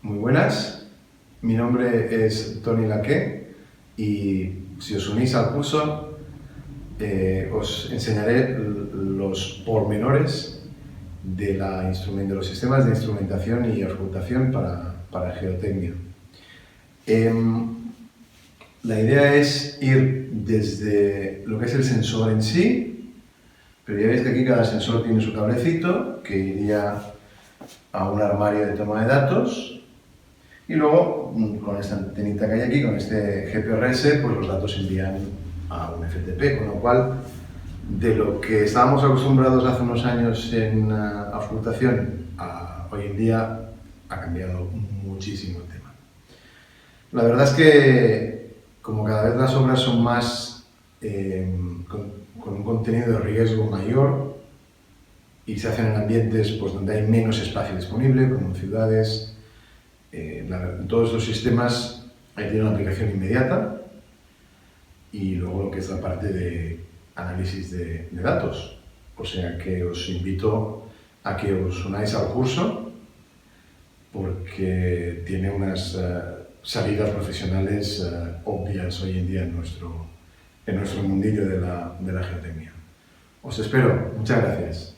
Muy buenas, mi nombre es Tony Laqué y si os unís al curso os enseñaré los pormenores de los sistemas de instrumentación y auscultación para geotecnia. La idea es ir desde lo que es el sensor en sí, pero ya veis que aquí cada sensor tiene su cablecito que iría a un armario de toma de datos. Y luego, con esta antenita que hay aquí, con este GPRS, pues los datos se envían a un FTP, con lo cual, de lo que estábamos acostumbrados hace unos años en auscultación, hoy en día ha cambiado muchísimo el tema. La verdad es que, como cada vez las obras son más con un contenido de riesgo mayor y se hacen en ambientes pues, donde hay menos espacio disponible, como en ciudades, todos los sistemas tienen una aplicación inmediata y luego lo que es la parte de análisis de datos. O sea que os invito a que os unáis al curso porque tiene unas salidas profesionales obvias hoy en día en nuestro mundillo de la geotecnia. Os espero. Muchas gracias.